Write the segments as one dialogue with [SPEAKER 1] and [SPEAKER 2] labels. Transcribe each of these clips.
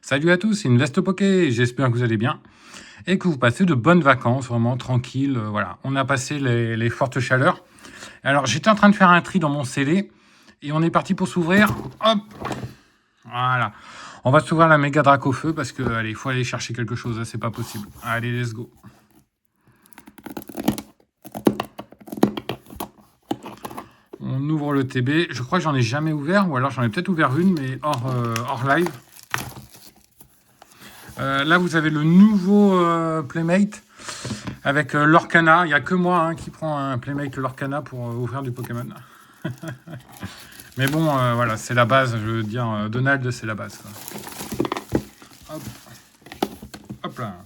[SPEAKER 1] Salut à tous, c'est une Veste Poké, j'espère que vous allez bien et que vous passez de bonnes vacances, vraiment tranquille. Voilà, on a passé les fortes chaleurs. Alors j'étais en train de faire un tri dans mon scellé et on est parti pour s'ouvrir. Hop, voilà. On va s'ouvrir la méga drac au feu parce que allez, il faut aller chercher quelque chose, là, c'est pas possible. Allez, let's go. On ouvre le TB. Je crois que j'en ai jamais ouvert, ou alors j'en ai peut-être ouvert une, mais hors live. Là, vous avez le nouveau Playmate avec l'Orcana. Il n'y a que moi qui prend un Playmate l'Orcana pour ouvrir du Pokémon. Mais bon, voilà, c'est la base. Je veux dire, Donald, c'est la base. Quoi. Hop. Hop là.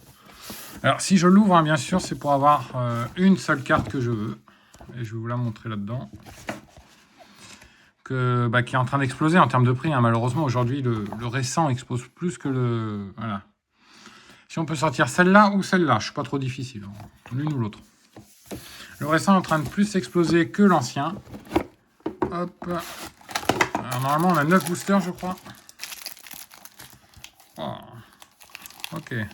[SPEAKER 1] Alors, si je l'ouvre, bien sûr, c'est pour avoir une seule carte que je veux. Et je vais vous la montrer là-dedans. Qui est en train d'exploser en termes de prix. Malheureusement, aujourd'hui, le récent explose plus que le... Voilà. Si on peut sortir celle-là ou celle-là, je suis pas trop difficile. L'une ou l'autre. Le récent est en train de plus exploser que l'ancien. Hop. Alors, normalement, on a 9 boosters, je crois. Oh. Ok. Et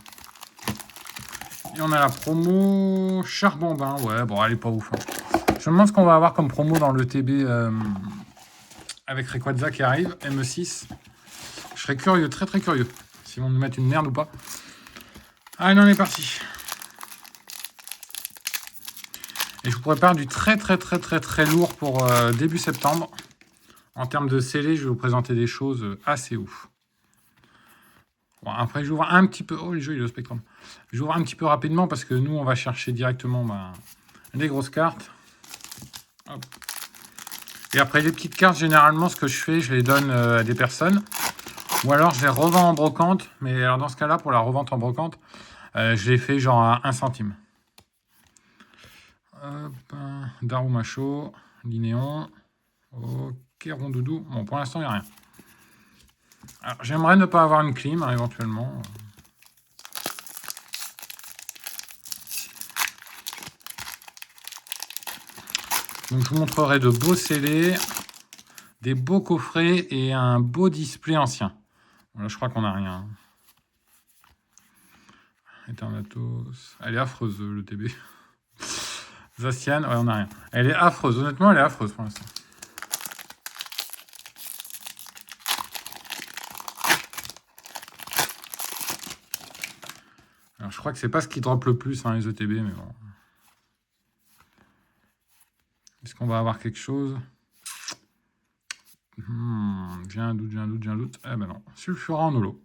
[SPEAKER 1] on a la promo Charbondin. Ouais, bon, elle est pas ouf. Je me demande ce qu'on va avoir comme promo dans le TB avec Rayquaza qui arrive. ME6. Je serais curieux, très très curieux. S'ils vont nous mettre une merde ou pas. Allez, on est parti. Et je vous prépare du très lourd pour début septembre. En termes de scellé, je vais vous présenter des choses assez ouf. Bon, après, j'ouvre un petit peu... Oh, il est joli le Spectrum. J'ouvre un petit peu rapidement parce que nous, on va chercher directement les grosses cartes. Hop. Et après, les petites cartes, généralement, ce que je fais, je les donne à des personnes. Ou alors, je les revends en brocante. Mais alors, dans ce cas-là, pour la revente en brocante, je les fais genre à 1 centime. Hop, Darumacho, Linéon, ok, Rondoudou. Bon, pour l'instant, il n'y a rien. Alors, j'aimerais ne pas avoir une clim, éventuellement. Donc, je vous montrerai de beaux scellés, des beaux coffrets et un beau display ancien. Voilà, je crois qu'on n'a rien. Eternatus. Elle est affreuse, le TB. Zacian, ouais, on n'a rien. Elle est affreuse, honnêtement, elle est affreuse pour l'instant. Alors, je crois que c'est pas ce qui drop le plus, les ETB, mais bon. Est-ce qu'on va avoir quelque chose? J'ai un doute. Eh ben non. Sulfura en holo.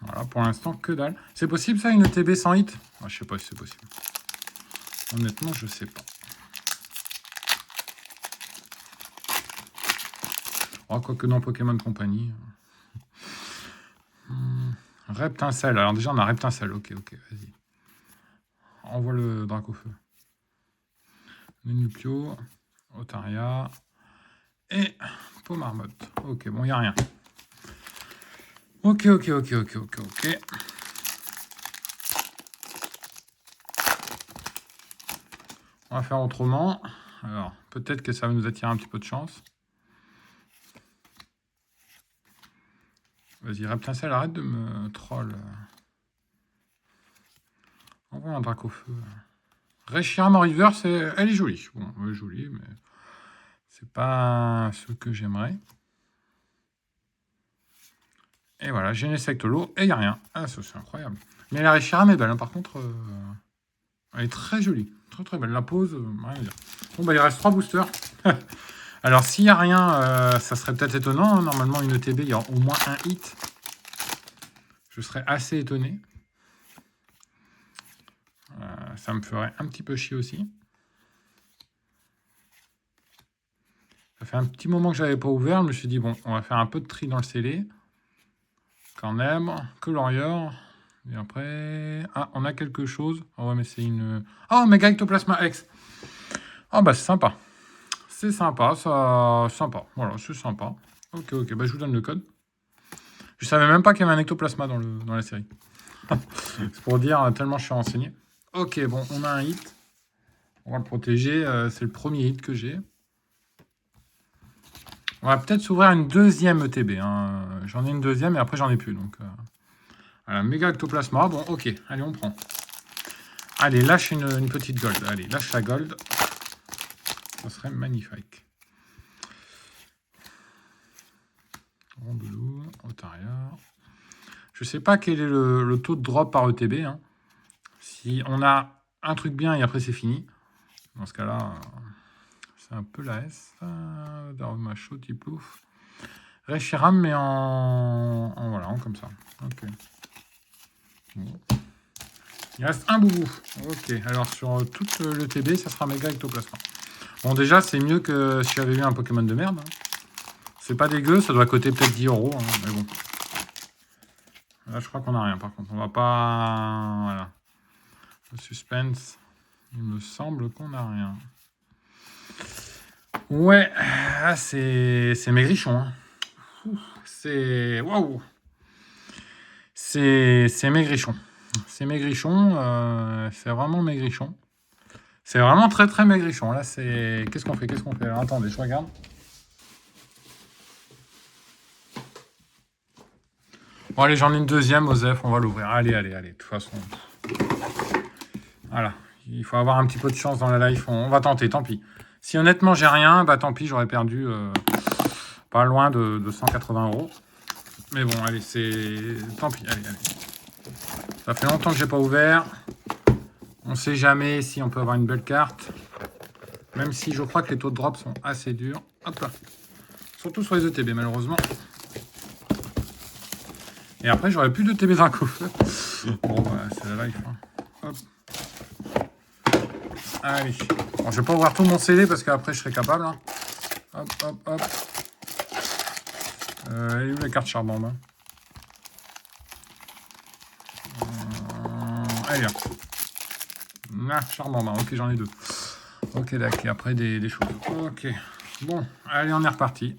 [SPEAKER 1] Voilà, pour l'instant, que dalle. C'est possible, ça, une ETB sans hit? Je sais pas si c'est possible. Honnêtement, je sais pas. Quoique dans Pokémon Company. Reptincelle. Alors déjà, on a Reptincelle. Ok, vas-y. Envoie le Drac au feu. Nupio, Otaria et Pomarmotte. Ok, bon, il n'y a rien. Ok. On va faire autrement. Alors, peut-être que ça va nous attirer un petit peu de chance. Vas-y, Reptincelle, arrête de me troll. Envoie un Drac au feu. Reshiram en reverse, elle est jolie. Bon, elle est jolie, mais c'est pas ce que j'aimerais. Et voilà, Genesect Holo, et il n'y a rien. Ah, ça, c'est incroyable. Mais la Reshiram est belle, par contre. Elle est très jolie. Très belle. La pose, rien à dire. Bon, il reste 3 boosters. Alors, s'il n'y a rien, ça serait peut-être étonnant. Normalement, une ETB, il y a au moins un hit. Je serais assez étonné. Ça me ferait un petit peu chier aussi. Ça fait un petit moment que je n'avais pas ouvert. Je me suis dit, bon, on va faire un peu de tri dans le scellé. Quand même, que l'Orior. Et après... Ah, on a quelque chose. Oh, ouais, mais c'est une... Oh, Mega Ectoplasma X. Oh, c'est sympa. C'est sympa, ça... Sympa. Voilà, c'est sympa. Ok, je vous donne le code. Je savais même pas qu'il y avait un ectoplasma dans la série. C'est pour dire, tellement je suis renseigné. Ok, bon, on a un hit. On va le protéger. C'est le premier hit que j'ai. On va peut-être s'ouvrir une deuxième ETB. Hein. J'en ai une deuxième et après j'en ai plus. Donc, voilà, méga ectoplasma. Bon, ok, allez, on prend. Allez, lâche une petite gold. Allez, lâche la gold. Ça serait magnifique. Rondoulou, Otaria. Je sais pas quel est le taux de drop par ETB. Hein. Si on a un truc bien et après c'est fini. Dans ce cas-là, c'est un peu la S. Darmacho, Tiplouf. Reshiram, mais voilà, comme ça. Ok. Bon. Il reste un boubou. Ok, alors sur toute l'ETB, ça sera méga ectoplasma. Bon, déjà, c'est mieux que si j'avais eu un Pokémon de merde. Hein. C'est pas dégueu, ça doit coûter peut-être 10 €, hein, mais bon. Là, je crois qu'on n'a rien, par contre. On va pas... Voilà. Le suspense, il me semble qu'on n'a rien. Ouais, ah, c'est maigrichon. Hein. C'est... Waouh. C'est maigrichon. C'est maigrichon, c'est vraiment maigrichon. C'est vraiment très très maigrichon. Là, c'est... Qu'est-ce qu'on fait? Alors, attendez, je regarde. Bon, allez, j'en ai une deuxième, Osef, on va l'ouvrir. Allez, de toute façon. Voilà, il faut avoir un petit peu de chance dans la life. On va tenter, tant pis. Si honnêtement j'ai rien, bah tant pis, j'aurais perdu pas loin de 180 €. Mais bon, allez, c'est... Tant pis, allez. Ça fait longtemps que j'ai pas ouvert. On sait jamais si on peut avoir une belle carte. Même si je crois que les taux de drop sont assez durs. Hop là. Surtout sur les ETB, malheureusement. Et après, j'aurais plus d'ETB d'un coup. Bon, bah, c'est la life. Hein. Hop. Allez. Bon, je vais pas ouvrir tout mon CD parce qu'après, je serai capable. Hein. Hop. Elle est où la carte charbon hein allez, là, charbon ok, j'en ai deux. Ok, d'accord, et après des choses. Ok, bon, allez, on est reparti.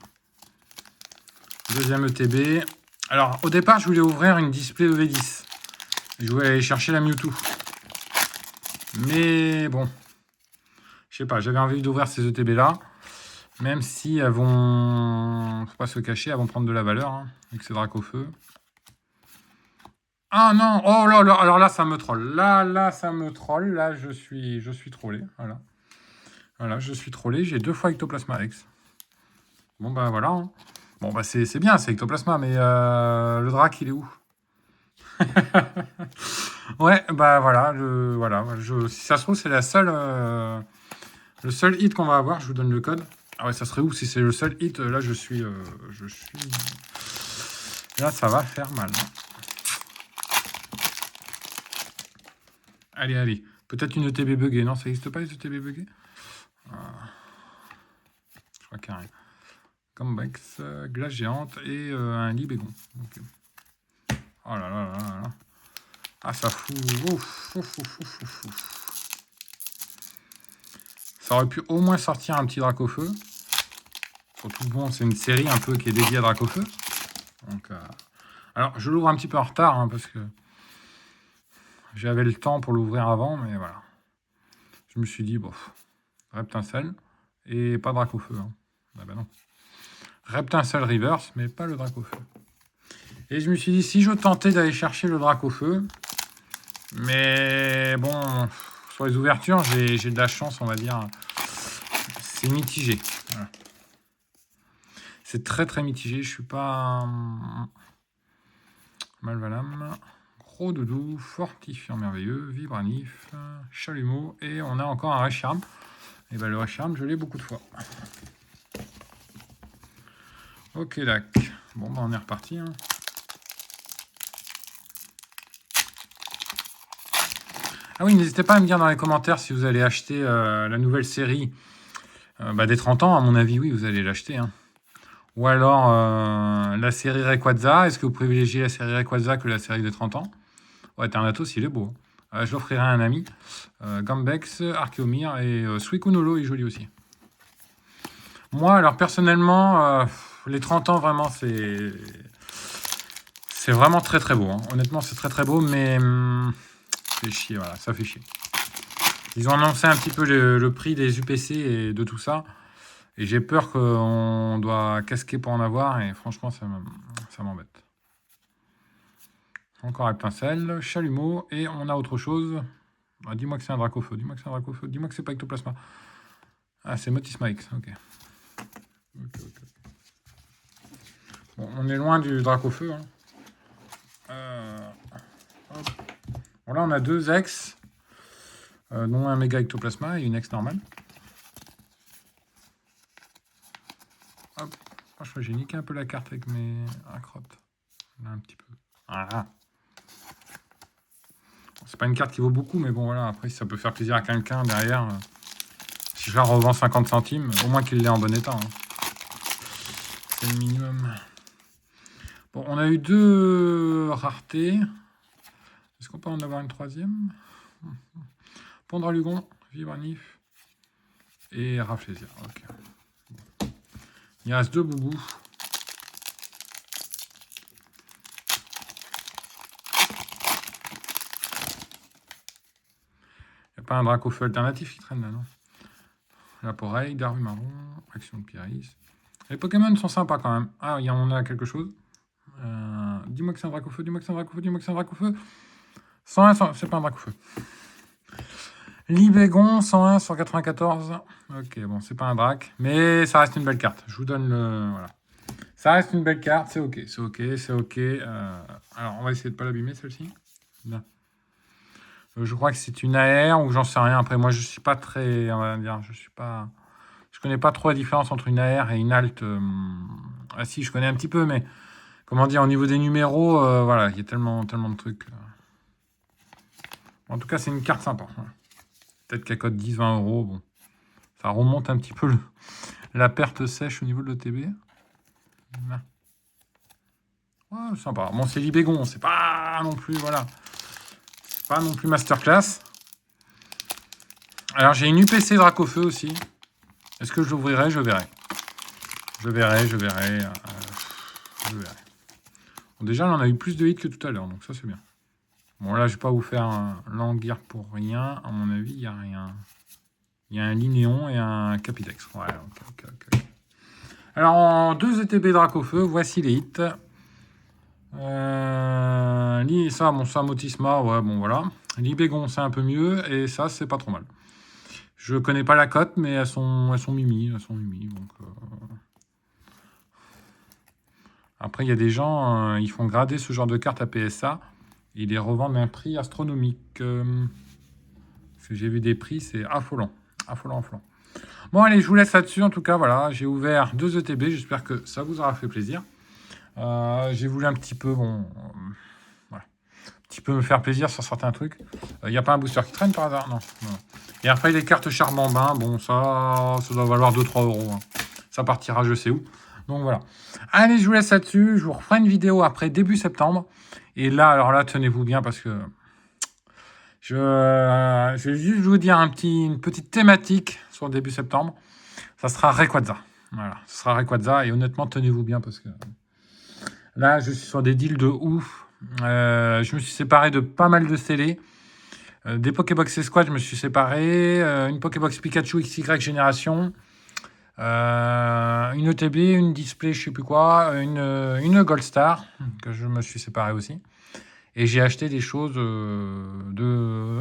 [SPEAKER 1] Deuxième ETB. Alors, au départ, je voulais ouvrir une display EV10. Je voulais aller chercher la Mewtwo. Mais bon, je sais pas, j'avais envie d'ouvrir ces ETB-là. Même si elles vont... Faut pas se cacher, elles vont prendre de la valeur, hein, avec ces Dracofeu. Ah non, oh là là, alors là, ça me troll. Là, ça me troll. Là, je suis trollé, voilà. Voilà, je suis trollé, j'ai 2 fois Ectoplasma X. Bon, bah voilà. Hein. Bon, bah c'est bien, c'est Ectoplasma, mais le Drac, il est où? Ouais, bah voilà, si ça se trouve, c'est la seule... le seul hit qu'on va avoir, je vous donne le code. Ah ouais, ça serait où si c'est le seul hit? Là, je suis... Là, ça va faire mal. Allez. Peut-être une ETB buggée. Non, ça n'existe pas, les ETB buggées je crois qu'il n'y a rien. Combex, glace géante et un libégon. Okay. Oh là là. Ah, ça fout. Ouf. Ça aurait pu au moins sortir un petit Dracofeu. Surtout, bon, c'est une série un peu qui est dédiée à Dracofeu. Donc, alors, je l'ouvre un petit peu en retard, hein, parce que j'avais le temps pour l'ouvrir avant, mais voilà. Je me suis dit, bof, Reptincelle et pas Dracofeu. Hein. Ah bah non. Reptincelle reverse, mais pas le Dracofeu. Et je me suis dit, si je tentais d'aller chercher le Dracofeu, mais bon, sur les ouvertures, j'ai de la chance, on va dire. C'est mitigé. Voilà. C'est très très mitigé. Je suis pas... Malvalam, Gros Doudou, Fortifiant Merveilleux, Vibranif, Chalumeau, et on a encore un Reshiram. Et bien le Reshiram, je l'ai beaucoup de fois. Ok, dac. Bon, ben on est reparti. Hein. Ah oui, n'hésitez pas à me dire dans les commentaires si vous allez acheter la nouvelle série des 30 ans. À mon avis, oui, vous allez l'acheter. Hein. Ou alors la série Rayquaza. Est-ce que vous privilégiez la série Rayquaza que la série des 30 ans? Ouais, Ternatos, il est beau. Je l'offrirai à un ami. Gambex, Archeomir et Suicunolot est joli aussi. Moi, alors personnellement, les 30 ans, vraiment, c'est vraiment très très beau. Hein. Honnêtement, c'est très très beau, mais ça fait chier, voilà, ça fait chier. Ils ont annoncé un petit peu le prix des UPC et de tout ça. Et j'ai peur qu'on doit casquer pour en avoir, et franchement, ça m'embête. Encore Étincelle, Chalumeau, et on a autre chose. Ah, dis-moi que c'est un Dracofeu, dis-moi que c'est un Dracofeu, dis-moi que c'est pas Ectoplasma. Ah, c'est Motisma X, ok. Bon, on est loin du Dracofeu. Hein. Bon, là, on a 2 ex, dont un méga Ectoplasma et une ex normale. Hop. Franchement, j'ai niqué un peu la carte avec mes crottes. Là, un petit peu. Voilà. C'est pas une carte qui vaut beaucoup, mais bon, voilà. Après, si ça peut faire plaisir à quelqu'un derrière, si je la revends 50 centimes, au moins qu'il l'ait en bon état. Hein. C'est le minimum. Bon, on a eu 2 raretés. Est-ce qu'on peut en avoir une troisième? Pondralugon, Vibranif et Rafflesia. Ok. Bon. Il reste 2 boubous. Il n'y a pas un Dracofeu alternatif qui traîne là, non? La Poreille, Darumarron, Action de Pieris. Les Pokémon sont sympas quand même. Ah, on a quelque chose. Dis-moi que c'est un Dracofeu, dis-moi que c'est un Dracofeu, dis-moi que c'est un Dracofeu. 101, c'est pas un Dracofeu. Libégon, 101 sur 94. Ok, bon, c'est pas un Drac, mais ça reste une belle carte. Je vous donne le... Voilà. Ça reste une belle carte, c'est ok, c'est ok, c'est ok. Alors, on va essayer de pas l'abîmer, celle-ci. Je crois que c'est une AR ou j'en sais rien. Après, moi, je suis pas très... On va dire, je connais pas trop la différence entre une AR et une alt. Ah si, je connais un petit peu, mais... Comment dire, au niveau des numéros, voilà, il y a tellement de trucs. En tout cas, c'est une carte sympa. Peut-être qu'elle cote 10-20 €. Bon, ça remonte un petit peu la perte sèche au niveau de l'ETB. Ouais, sympa. Bon, c'est Libégon, c'est pas non plus, voilà. C'est pas non plus masterclass. Alors, j'ai une UPC Dracofeu aussi. Est-ce que je l'ouvrirai? Je verrai. Je verrai. Bon, déjà, on en a eu plus de hits que tout à l'heure, donc ça, c'est bien. Bon, là, je vais pas vous faire un Languir pour rien. À mon avis, il n'y a rien. Il y a un Linéon et un Capitex. Ouais, ok. Alors, en 2 ETB Dracofeu, voici les hits. Ça, Motisma, ouais, bon, voilà. Libégon, c'est un peu mieux. Et ça, c'est pas trop mal. Je connais pas la cote, mais elles sont mimi. Donc, Après, il y a des gens, ils font grader ce genre de cartes à PSA. Ils les revendent à un prix astronomique. Parce que j'ai vu des prix, c'est affolant. Bon, allez, je vous laisse là-dessus. En tout cas, voilà, j'ai ouvert 2 ETB. J'espère que ça vous aura fait plaisir. J'ai voulu un petit peu, voilà, un petit peu me faire plaisir sur certains trucs. Il n'y a pas un booster qui traîne par hasard? Non. Et après, les cartes Charbambin, bon, ça doit valoir 2-3 €. Hein. Ça partira je sais où. Donc voilà. Allez, je vous laisse là-dessus. Je vous referai une vidéo après début septembre. Et là, alors là, tenez-vous bien parce que je vais juste vous dire une petite thématique sur début septembre. Ça sera Rayquaza. Voilà, ce sera Rayquaza. Et honnêtement, tenez-vous bien parce que là, je suis sur des deals de ouf. Je me suis séparé de pas mal de scellés. Des Pokébox Esquad, je me suis séparé. Une Pokébox Pikachu XY génération. Une ETB, une display, je sais plus quoi, une Gold Star, que je me suis séparé aussi. Et j'ai acheté des choses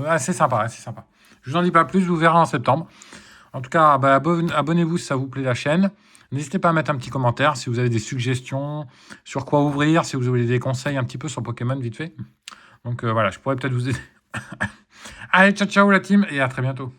[SPEAKER 1] assez sympa. Je vous en dis pas plus, vous verrez en septembre. En tout cas, abonnez-vous si ça vous plaît la chaîne. N'hésitez pas à mettre un petit commentaire si vous avez des suggestions sur quoi ouvrir, si vous avez des conseils un petit peu sur Pokémon vite fait. Donc voilà, je pourrais peut-être vous aider. Allez, ciao la team et à très bientôt.